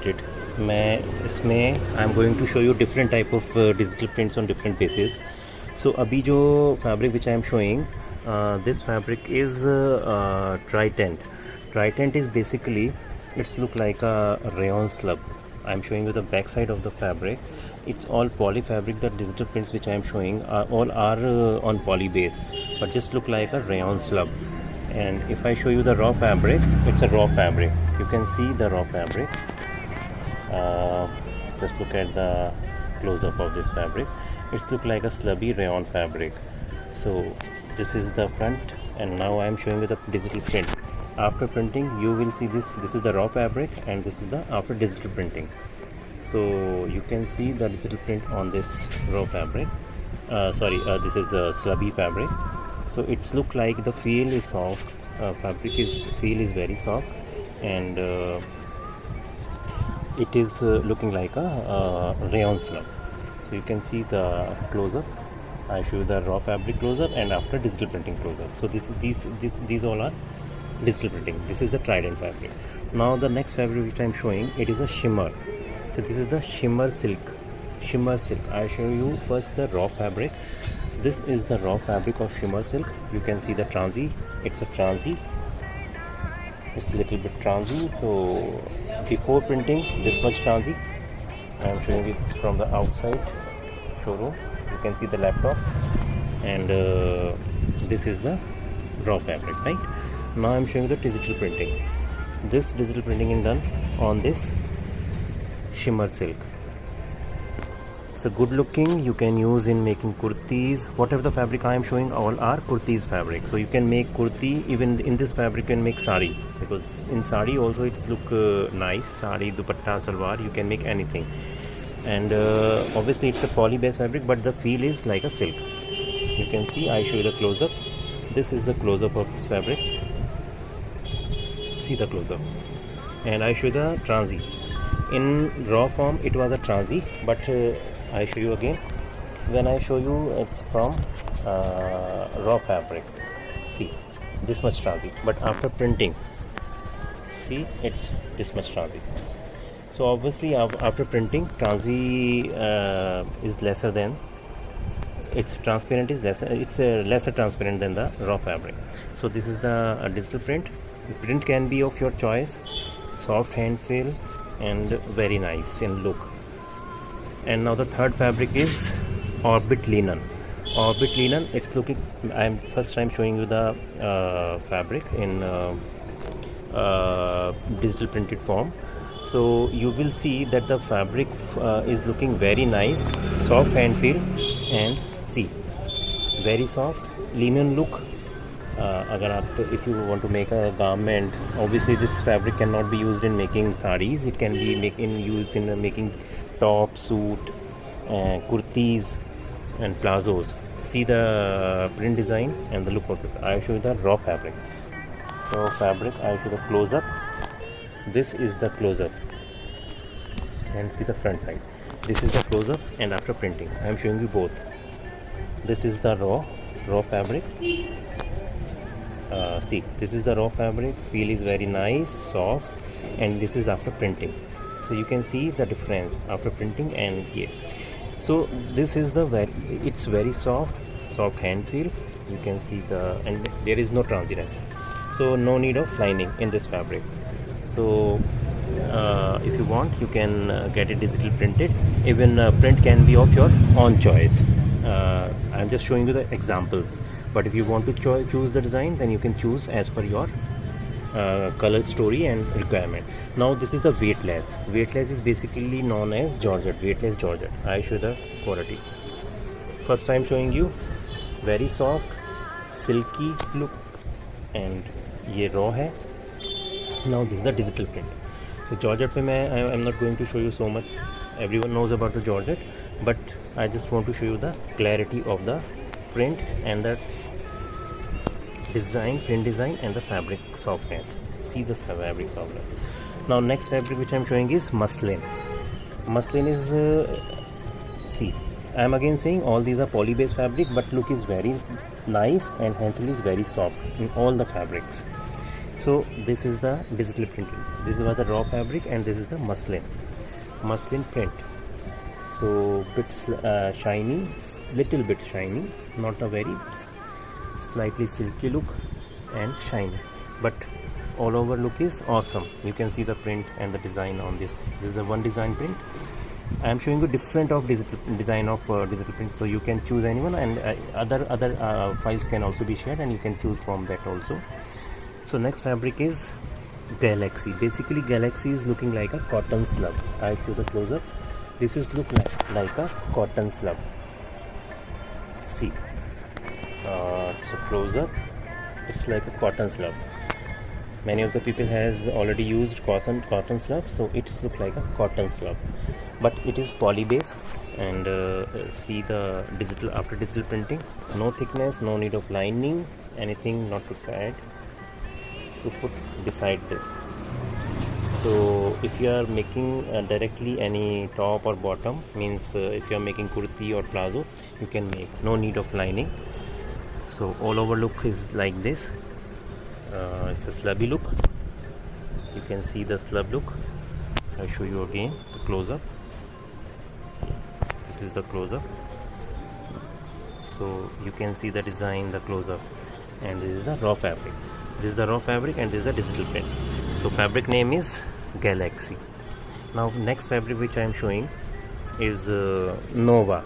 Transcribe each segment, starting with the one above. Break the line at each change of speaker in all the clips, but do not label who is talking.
printed. मैं इसमें I am going to show you different type of digital prints on different basis. So अभी जो fabric which I am showing, this fabric is Tritent. Tritent is basically, it's look like a rayon slab. I am showing you the back side of the fabric. It's all poly fabric. The digital prints which I am showing all are on poly base, but just look like a rayon slab. And if I show you the raw fabric, it's a raw fabric. You can see the raw fabric. Just look at the close up of this fabric. It's look like a slubby rayon fabric. So this is the front, and now I am showing you the digital print. After printing you will see this is the raw fabric, and this is the after digital printing. So you can see the digital print on this raw fabric. This is a slubby fabric. So it's look like the feel is soft. Feel is very soft, and it is looking like a rayon slab. So you can see the close up. I show you the raw fabric close-up and after digital printing close-up. So these all are digital printing. This is the Trident fabric. Now the next fabric which I am showing, it is a shimmer. So this is the shimmer silk. I show you first the raw fabric. This is the raw fabric of shimmer silk. You can see the transi. It's a transi. It's a little bit transi. So before printing, this much transi. I am showing it from the outside showroom. You can see the laptop, and this is the raw fabric, right? Now I am showing the digital printing. This digital printing is done on this shimmer silk. It's a good looking. You can use in making kurtis. Whatever the fabric I am showing, all are kurtis fabric. So you can make kurti even in this fabric. You can make sari, because in sari also it's look nice. Sari, dupatta, salwar. You can make anything. And obviously it's a poly based fabric, but the feel is like a silk. You can see, I show you the close up. This is the close up of this fabric. See the close up. And I show you the transi. In raw form it was a transi, but I show you again. When I show you, it's from raw fabric. See, this much transi, but after printing, see, it's this much transi. So obviously after printing, transi is lesser than, its transparent is lesser, it's lesser transparent than the raw fabric. So this is the digital print. The print can be of your choice, soft hand feel and very nice in look. And now the third fabric is Orbit Linen. Orbit Linen, it's looking, I'm showing you the fabric in digital printed form. So you will see that the fabric is looking very nice, soft hand feel, and see, very soft linen look. If you want to make a garment, obviously this fabric cannot be used in making saris. It can be used in making top, suit, kurtis and plazos. See the print design and the look of it. I show you the raw fabric. So fabric, I show the close up. This is the close up, and see the front side. This is the close up and after printing. I am showing you both. This is the raw fabric. See, this is the raw fabric. Feel is very nice, soft, and this is after printing. So you can see the difference after printing and here. So this is it's very soft hand feel. You can see and there is no transiness. So no need of lining in this fabric. So if you want, you can get it digital printed. Even print can be of your own choice. I'm just showing you the examples, but if you want to choose the design, then you can choose as per your color story and requirement. Now this is the weightless. Weightless is basically known as Georgette, weightless Georgette. I show the quality. First time showing you, very soft, silky look, and ये raw है. Now this is the digital print. So Georgette पे I'm not going to show you so much. Everyone knows about the Georgette, but I just want to show you the clarity of the print and the print design and the fabric softness. See the fabric softness. Now next fabric which I am showing is muslin. Muslin is see, I am again saying all these are poly based fabric, but look is very nice and handle is very soft in all the fabrics. So this is the digital printing. This is the raw fabric, and this is the muslin print. So shiny, little bit shiny, not a very slightly silky look and shiny, but all over look is awesome. You can see the print and the design on this. This is a one design print. I am showing you different of digital design of digital print, so you can choose anyone, and other files can also be shared, and you can choose from that also. So next fabric is Galaxy. Basically Galaxy is looking like a cotton slub. I show the close up. This is look like a cotton slub. See, so close up, it's like a cotton slub. Many of the people has already used cotton slab, so it's look like a cotton slab, but it is poly base. And see the digital, after digital printing, no thickness, no need of lining, anything not required to put beside this. So if you are making directly any top or bottom, means if you are making kurti or plazo, you can make, no need of lining. So all over look is like this. It's a slubby look. You can see the slub look. I'll show you again the close up. This is the close up. So you can see the design, the close up, and this is the raw fabric. This is the raw fabric, and this is the digital print. So fabric name is Galaxy. Now next fabric which I am showing is Nova.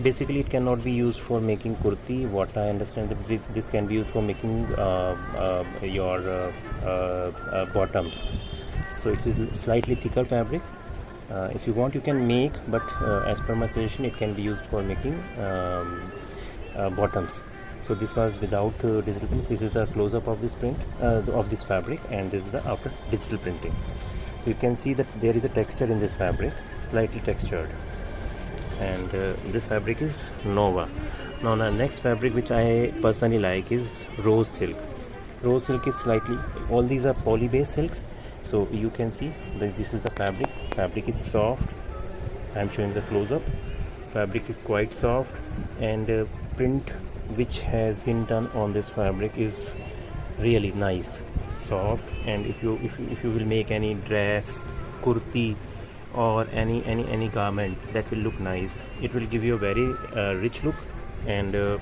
Basically it cannot be used for making kurti. What I understand, that this can be used for making your bottoms. So it is slightly thicker fabric. If you want, you can make, but as per my suggestion, it can be used for making bottoms. So this was without digital print. This is the close up of this print of this fabric, and this is the after digital printing. So you can see that there is a texture in this fabric, slightly textured, and this fabric is Nova. Now the next fabric which I personally like is Rose Silk. Rose Silk is slightly, all these are poly based silks. So you can see that this is the fabric. Fabric is soft. I am showing the close up. Fabric is quite soft, and print which has been done on this fabric is really nice, soft. And if you will make any dress, kurti, or any garment, that will look nice. It will give you a very rich look. And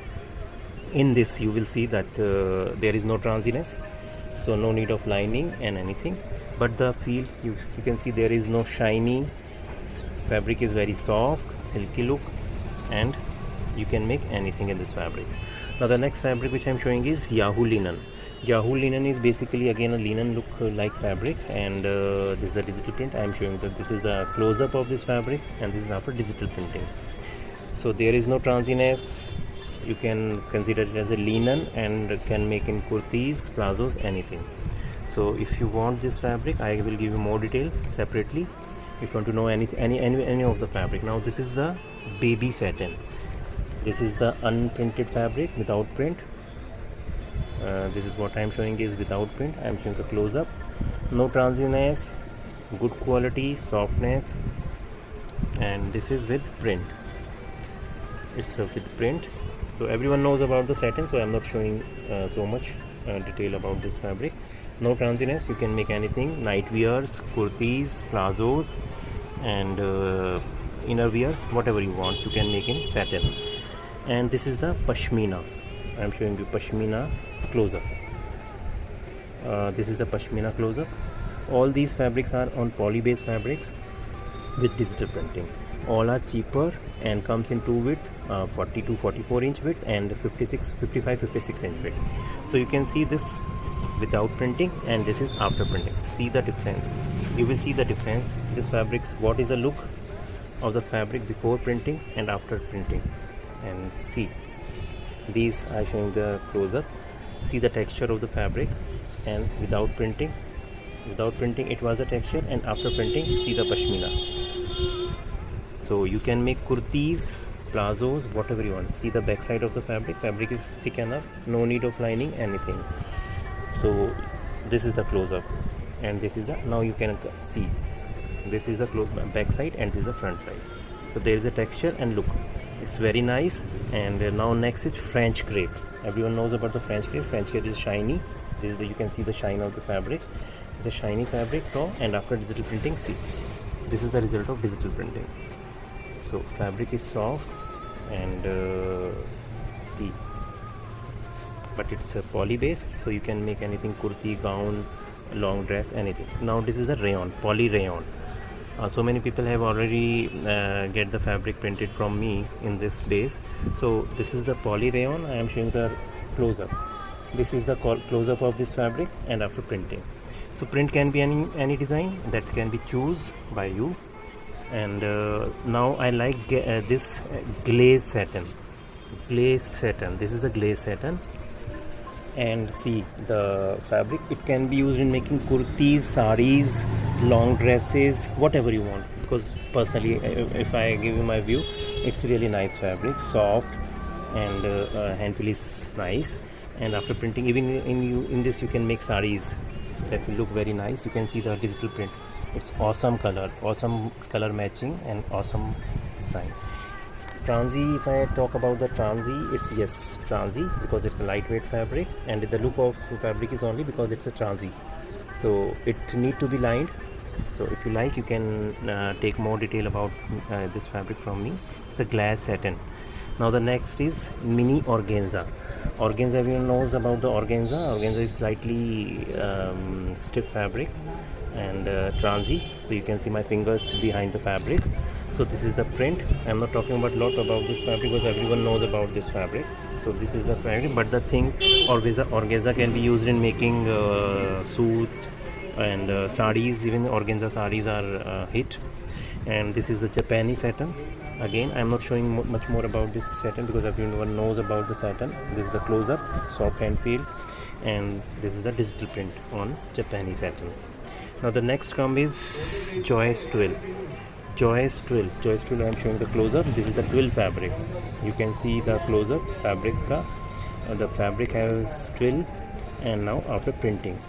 in this you will see that there is no transiness, so no need of lining and anything. But the feel, you can see there is no shiny. Fabric is very soft, silky look, and you can make anything in this fabric. Now the next fabric which I am showing is Yahoo linen. Yahoo linen is basically again a linen look like fabric, and this is the digital print. I am showing that this is the close up of this fabric, and this is after digital printing. So there is no transiness. You can consider it as a linen, and can make in kurtis, plazos, anything. So if you want this fabric, I will give you more detail separately if you want to know any of the fabric. Now this is the baby satin. This is the unprinted fabric without print. This is what I am showing is without print. I am showing the close up. No transiness, good quality, softness, and this is with print. It's with print. So everyone knows about the satin, so I am not showing so much detail about this fabric. No transiness. You can make anything, night wears, kurtis, plazos, and inner wears, whatever you want, you can make in satin. And this is the pashmina. I am showing you pashmina close-up. This is the pashmina close-up. All these fabrics are on poly based fabrics with digital printing. All are cheaper and comes in two width, 40 to 44 inch width, and 55 56 inch width. So you can see this without printing, and this is after printing. See the difference. You will see the difference. This fabrics, what is the look of the fabric before printing and after printing. And see, these are showing the close-up. See the texture of the fabric, and without printing it was a texture, and after printing, see the pashmina. So you can make kurtis, plazos, whatever you want. See the back side of the fabric. Fabric is thick enough, no need of lining, anything. So this is the close-up, and this is the, now you can see, this is the back side, and this is the front side. So there is a texture and look. It's very nice. And now next is French crepe. Everyone knows about the French crepe. French crepe is shiny, This is you can see the shine of the fabric. It's a shiny fabric top, and after digital printing, see, this is the result of digital printing. So fabric is soft and see, but it's a poly base, so you can make anything, kurti, gown, long dress, anything. Now this is the rayon, poly rayon. So many people have already get the fabric printed from me in this base. So this is the poly rayon. I am showing the close-up. This is the close-up of this fabric and after printing. So print can be any design that can be choose by you. And now I like this glaze satin. Glaze satin. This is the glaze satin. And see the fabric. It can be used in making kurtis, saris, long dresses, whatever you want. Because personally, if I give you my view, it's really nice fabric, soft, and hand feel is nice. And after printing, even in this you can make saris that will look very nice. You can see the digital print. It's awesome color matching, and awesome design. Transi, if I talk about the transi, it's yes, transi, because it's a lightweight fabric, and the look of fabric is only because it's a transi. So it need to be lined. So if you like, you can take more detail about this fabric from me. It's a glass satin. Now the next is mini organza. Organza, everyone knows about the organza. Organza is slightly stiff fabric and transi. So you can see my fingers behind the fabric. So this is the print. I'm not talking about lot about this fabric because everyone knows about this fabric. So this is the fabric, but the thing, organza can be used in making suit and saris. Even organza saris are hit. And this is the Japanese satin. Again, I'm not showing much more about this satin because everyone knows about the satin. This is the close-up, soft hand feel, and this is the digital print on Japanese satin. Now the next come is Joyous Twill. Joyous Twill. Joyous Twill, I'm showing the close-up. This is the twill fabric. You can see the close-up fabric. The fabric has twill, and now after printing,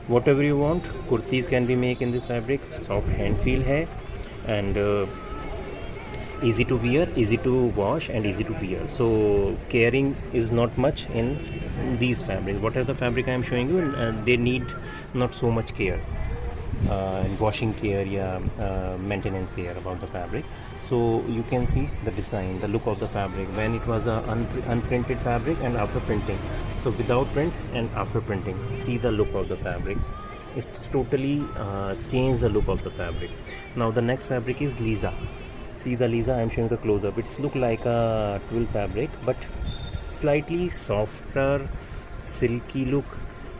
whatever you want, kurtis can be made in this fabric. Soft hand feel hai, and easy to wear, easy to wash, and easy to wear. So caring is not much in these fabrics. Whatever the fabric I am showing you, they need not so much care. Washing care, maintenance care about the fabric. So you can see the design, the look of the fabric when it was a unprinted fabric and after printing. So without print and after printing, see the look of the fabric. It's totally changed the look of the fabric. Now the next fabric is Lisa. See the Lisa, I am showing the close-up. It's look like a twill fabric, but slightly softer, silky look.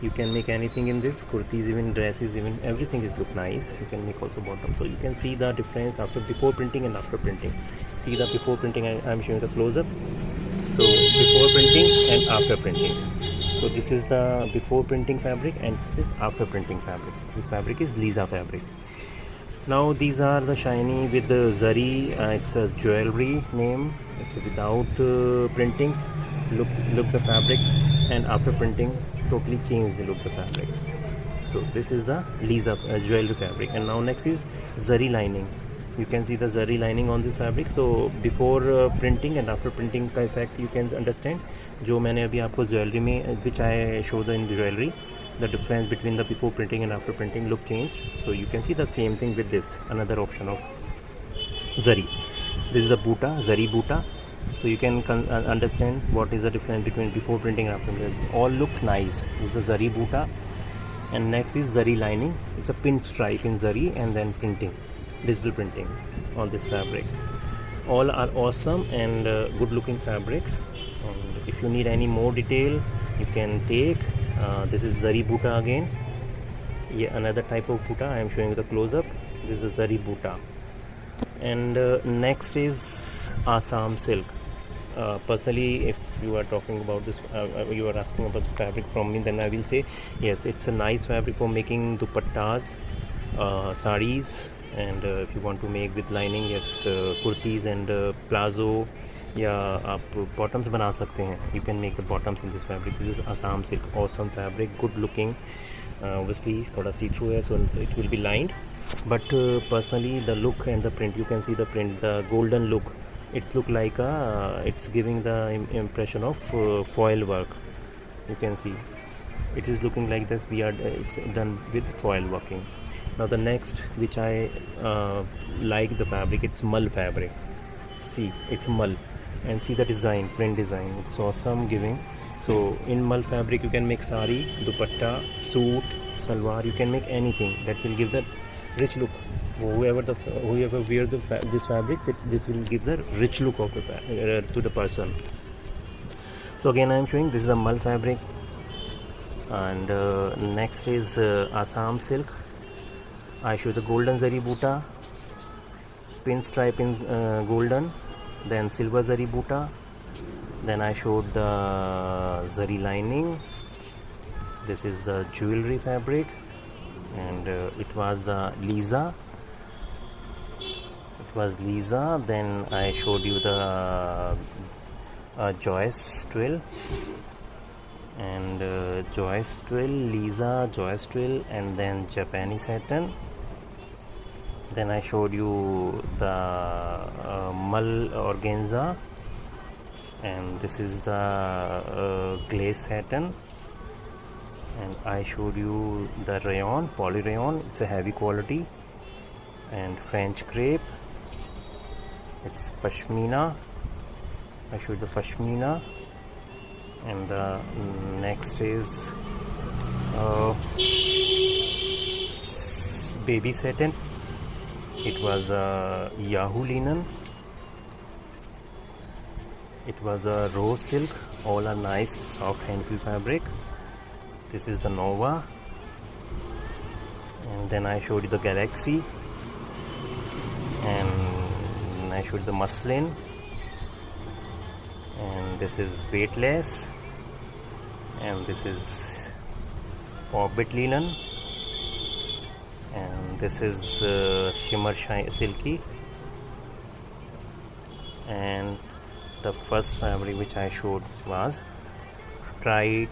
You can make anything in this, kurtis, even dresses, even everything is look nice. You can make also bottom. So you can see the difference before printing and after printing. See the before printing, I am showing the close-up. So before printing and after printing. So this is the before printing fabric and this is after printing fabric. This fabric is Lisa fabric. Now these are the shiny with the zari. It's a jewelry name. It's without printing. Look the fabric, and after printing, totally change the look the fabric. So this is the Lisa jewelry fabric. And now next is zari lining. You can see the zari lining on this fabric. So before printing and after printing का effect you can understand. जो मैंने अभी आपको jewellery में, which I showed in jewelry, the difference between the before printing and after printing look changed. So you can see the same thing with this, another option of zari. This is a buta, zari buta. So you can understand what is the difference between before printing and after printing. All look nice. This is a zari buta, and next is zari lining. It's a pin stripe in zari and then printing, digital printing on this fabric. All are awesome and good looking fabrics. And if you need any more detail, you can take. This is zari buta again. Yeah, another type of buta. I am showing you the close-up. This is zari buta. And next is Assam silk. Personally, if you are talking about this, you are asking about the fabric from me, then I will say yes, it's a nice fabric for making dupattas, saris, and if you want to make with lining, yes, kurtis and plazo, या आप bottoms बना सकते हैं. You can make the bottoms in this fabric. This is Assam silk, awesome fabric, good looking. Obviously थोड़ा see-through है, so it will be lined. But personally, the look and the print, you can see the print, the golden look. It's look like it's giving the impression of foil work. You can see it is looking like this. It's done with foil working. Now the next which I like the fabric, it's mull fabric. See, it's mull, and see the design, print design, it's awesome giving. So in mull fabric you can make sari, dupatta, suit, salwar, you can make anything that will give the rich look. Whoever wear this fabric, this will give the rich look of to the person. So again I am showing this is the mull fabric, and next is Assam silk. I show the golden zari buta, pinstripe in golden, then silver zari buta, then I showed the zari lining. This is the jewelry fabric, and it was Lisa. Then I showed you the Joyce twill, and Joyce twill, Lisa, Joyce twill, and then Japanese satin. Then I showed you the mull organza, and this is the glaze satin, and I showed you the rayon, poly rayon, it's a heavy quality, and French crepe, it's pashmina. I showed the pashmina, and the next is baby satin. It was Yahoo linen, it was a rose silk, all are nice soft hand feel fabric. This is the Nova, and then I showed you the Galaxy, and I showed you the muslin, and this is weightless, and this is Orbit linen, and this is shimmer shine silky. And the first fabric which I showed was Try